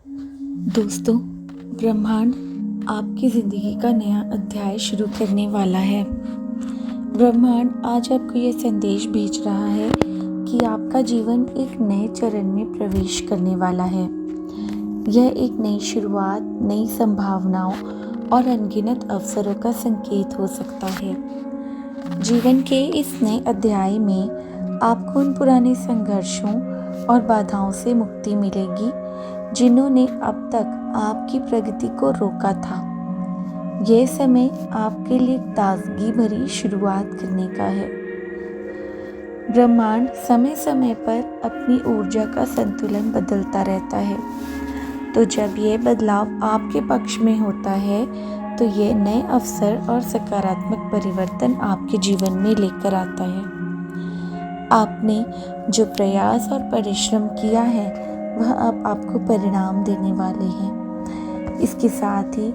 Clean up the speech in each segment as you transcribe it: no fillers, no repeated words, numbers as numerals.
दोस्तों, ब्रह्मांड आपकी ज़िंदगी का नया अध्याय शुरू करने वाला है। ब्रह्मांड आज आपको ये संदेश भेज रहा है कि आपका जीवन एक नए चरण में प्रवेश करने वाला है। यह एक नई शुरुआत, नई संभावनाओं और अनगिनत अवसरों का संकेत हो सकता है। जीवन के इस नए अध्याय में आपको उन पुराने संघर्षों और बाधाओं से मुक्ति मिलेगी जिन्होंने अब तक आपकी प्रगति को रोका था। यह समय आपके लिए ताजगी भरी शुरुआत करने का है। ब्रह्मांड समय समय पर अपनी ऊर्जा का संतुलन बदलता रहता है, तो जब यह बदलाव आपके पक्ष में होता है तो यह नए अवसर और सकारात्मक परिवर्तन आपके जीवन में लेकर आता है। आपने जो प्रयास और परिश्रम किया है वह अब आपको परिणाम देने वाले हैं। इसके साथ ही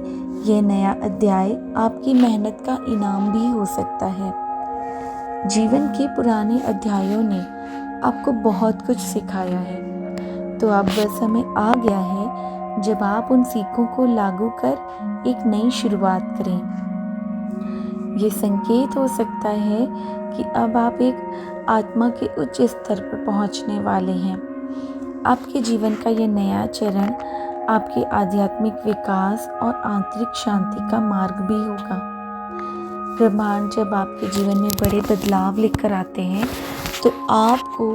यह नया अध्याय आपकी मेहनत का इनाम भी हो सकता है। जीवन के पुराने अध्यायों ने आपको बहुत कुछ सिखाया है, तो अब वह समय आ गया है जब आप उन सीखों को लागू कर एक नई शुरुआत करें। ये संकेत हो सकता है कि अब आप एक आत्मा के उच्च स्तर पर पहुंचने वाले हैं। आपके जीवन का यह नया चरण आपके आध्यात्मिक विकास और आंतरिक शांति का मार्ग भी होगा। ब्रह्मांड जब आपके जीवन में बड़े बदलाव लेकर आते हैं तो आपको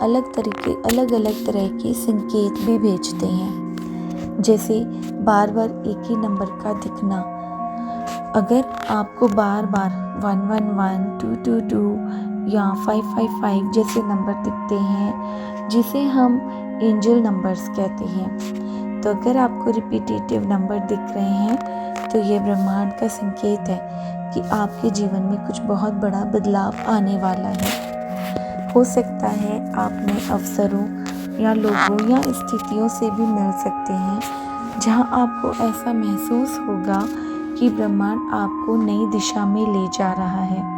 अलग अलग तरह के संकेत भी भेजते हैं, जैसे बार बार एक ही नंबर का दिखना। अगर आपको बार बार 111, 222 या 555 जैसे नंबर दिखते हैं, जिसे हम एंजल नंबर्स कहते हैं, तो अगर आपको रिपीटेटिव नंबर दिख रहे हैं तो ये ब्रह्मांड का संकेत है कि आपके जीवन में कुछ बहुत बड़ा बदलाव आने वाला है। हो सकता है आप नए अवसरों या लोगों या स्थितियों से भी मिल सकते हैं जहां आपको ऐसा महसूस होगा कि ब्रह्मांड आपको नई दिशा में ले जा रहा है।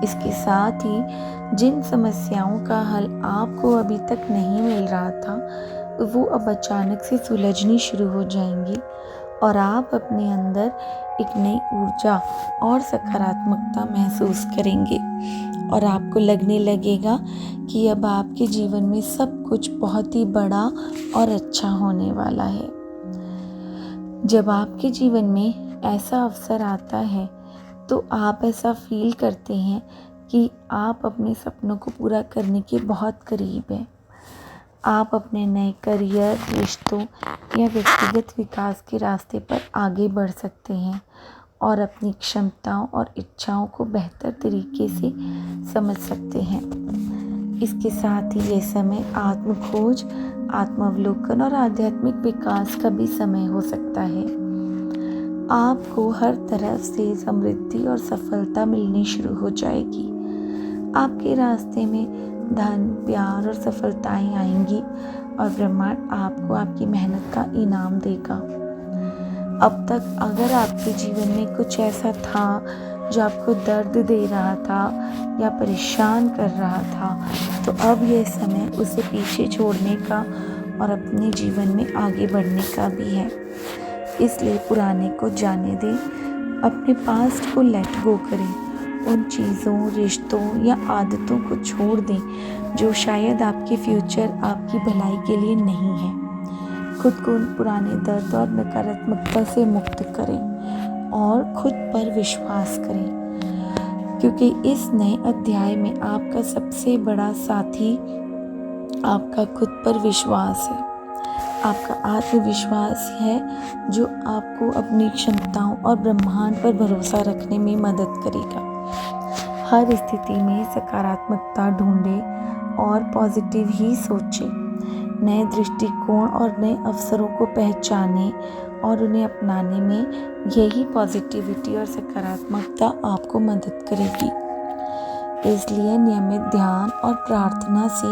इसके साथ ही जिन समस्याओं का हल आपको अभी तक नहीं मिल रहा था, वो अब अचानक से सुलझनी शुरू हो जाएंगी और आप अपने अंदर एक नई ऊर्जा और सकारात्मकता महसूस करेंगे और आपको लगने लगेगा कि अब आपके जीवन में सब कुछ बहुत ही बड़ा और अच्छा होने वाला है। जब आपके जीवन में ऐसा अवसर आता है तो आप ऐसा फील करते हैं कि आप अपने सपनों को पूरा करने के बहुत करीब हैं। आप अपने नए करियर, रिश्तों या व्यक्तिगत विकास के रास्ते पर आगे बढ़ सकते हैं और अपनी क्षमताओं और इच्छाओं को बेहतर तरीके से समझ सकते हैं। इसके साथ ही ये समय आत्मखोज, आत्मावलोकन और आध्यात्मिक विकास का भी समय हो सकता है। आपको हर तरफ से समृद्धि और सफलता मिलनी शुरू हो जाएगी। आपके रास्ते में धन, प्यार और सफलताएं आएंगी और ब्रह्मांड आपको आपकी मेहनत का इनाम देगा। अब तक अगर आपके जीवन में कुछ ऐसा था जो आपको दर्द दे रहा था या परेशान कर रहा था, तो अब यह समय उसे पीछे छोड़ने का और अपने जीवन में आगे बढ़ने का भी है। इसलिए पुराने को जाने दें, अपने पास्ट को लेट गो करें, उन चीज़ों, रिश्तों या आदतों को छोड़ दें जो शायद आपके फ्यूचर, आपकी भलाई के लिए नहीं है। खुद को उन पुराने दर्द और नकारात्मकता से मुक्त करें और खुद पर विश्वास करें, क्योंकि इस नए अध्याय में आपका सबसे बड़ा साथी आपका खुद पर विश्वास है। आपका आत्मविश्वास है जो आपको अपनी क्षमताओं और ब्रह्मांड पर भरोसा रखने में मदद करेगा। हर स्थिति में सकारात्मकता ढूंढें और पॉजिटिव ही सोचें। नए दृष्टिकोण और नए अवसरों को पहचानें और उन्हें अपनाने में यही पॉजिटिविटी और सकारात्मकता आपको मदद करेगी। इसलिए नियमित ध्यान और प्रार्थना से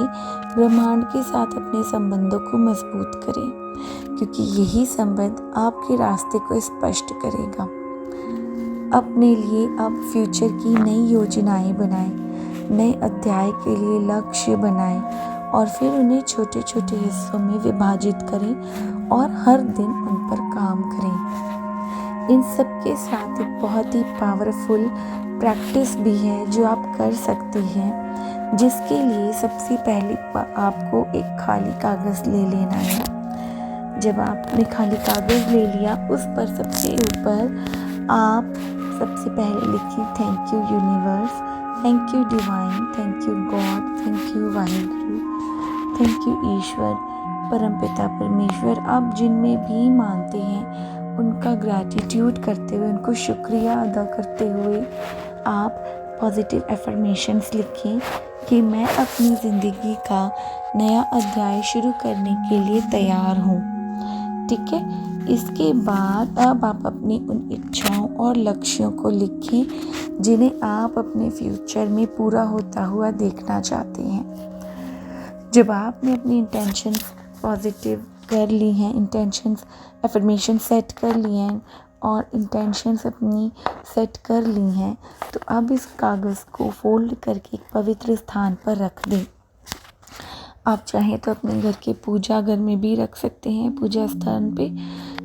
ब्रह्मांड के साथ अपने संबंधों को मजबूत करें, क्योंकि यही संबंध आपके रास्ते को स्पष्ट करेगा। अपने लिए अब फ्यूचर की नई योजनाएं बनाएं, नए अध्याय के लिए लक्ष्य बनाएं और फिर उन्हें छोटे छोटे हिस्सों में विभाजित करें और हर दिन उन पर काम करें। इन सब के साथ एक बहुत ही पावरफुल प्रैक्टिस भी है जो आप कर सकते हैं, जिसके लिए सबसे पहले आपको एक खाली कागज़ ले लेना है। जब आपने खाली कागज़ ले लिया, उस पर सबसे ऊपर आप सबसे पहले लिखिए thank you universe, thank you divine, thank you God, thank you Waheguru, thank you ईश्वर, परमपिता परमेश्वर। आप जिनमें भी मानते हैं उनका ग्रैटिट्यूड करते हुए, उनको शुक्रिया अदा करते हुए आप पॉजिटिव एफर्मेशंस लिखें कि मैं अपनी ज़िंदगी का नया अध्याय शुरू करने के लिए तैयार हूँ। ठीक है, इसके बाद अब आप अपनी उन इच्छाओं और लक्ष्यों को लिखें जिन्हें आप अपने फ्यूचर में पूरा होता हुआ देखना चाहते हैं। जब आपने अपनी इंटेंशंस पॉजिटिव कर ली हैं, इंटेंशंस एफर्मेशन सेट कर लिए हैं और इंटेंशंस अपनी सेट कर ली हैं, तो अब इस कागज़ को फोल्ड करके एक पवित्र स्थान पर रख दें। आप चाहें तो अपने घर के पूजा घर में भी रख सकते हैं, पूजा स्थान पे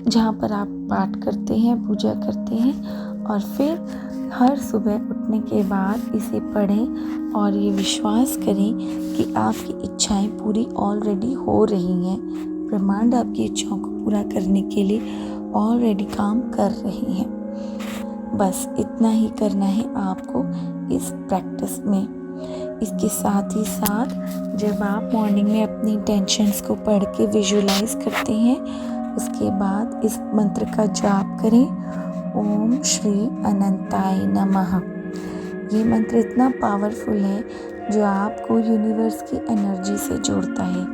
जहाँ पर आप पाठ करते हैं, पूजा करते हैं। और फिर हर सुबह उठने के बाद इसे पढ़ें और ये विश्वास करें कि आपकी इच्छाएं पूरी ऑलरेडी हो रही हैं। ब्रह्मांड आपकी इच्छाओं को पूरा करने के लिए ऑलरेडी काम कर रहे हैं। बस इतना ही करना है आपको इस प्रैक्टिस में। इसके साथ ही साथ जब आप मॉर्निंग में अपनी इंटेंशंस को पढ़ के विजुलाइज करते हैं, उसके बाद इस मंत्र का जाप करें, ओम श्री अनंताय नमः। ये मंत्र इतना पावरफुल है जो आपको यूनिवर्स की एनर्जी से जोड़ता है।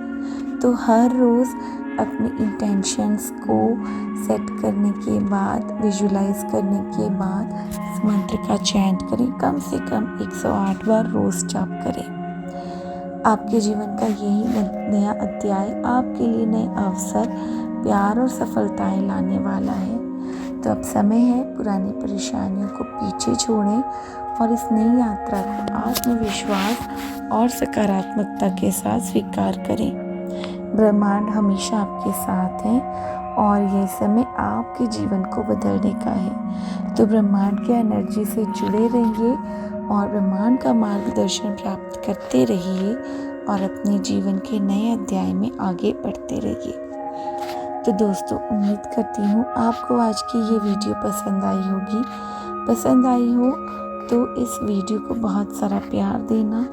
तो हर रोज़ अपनी इंटेंशंस को सेट करने के बाद, विजुलाइज करने के बाद इस मंत्र का चैंट करें। कम से कम 108 बार रोज़ जाप करें। आपके जीवन का यही नया अध्याय आपके लिए नए अवसर, प्यार और सफलताएं लाने वाला है। तो अब समय है पुरानी परेशानियों को पीछे छोड़ें और इस नई यात्रा को आत्मविश्वास और सकारात्मकता के साथ स्वीकार करें। ब्रह्मांड हमेशा आपके साथ है और यह समय आपके जीवन को बदलने का है। तो ब्रह्मांड के एनर्जी से जुड़े रहिए और ब्रह्मांड का मार्गदर्शन प्राप्त करते रहिए और अपने जीवन के नए अध्याय में आगे बढ़ते रहिए। तो दोस्तों, उम्मीद करती हूँ आपको आज की ये वीडियो पसंद आई होगी। पसंद आई हो तो इस वीडियो को बहुत सारा प्यार देना,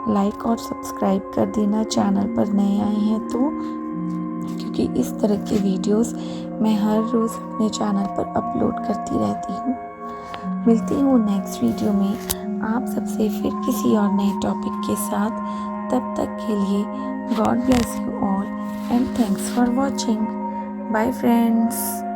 लाइक और सब्सक्राइब कर देना चैनल पर नए आए हैं तो, क्योंकि इस तरह के वीडियोस मैं हर रोज़ अपने चैनल पर अपलोड करती रहती हूँ। मिलती हूँ नेक्स्ट वीडियो में आप सबसे फिर किसी और नए टॉपिक के साथ। तब तक के लिए God bless you all and thanks for watching. Bye friends.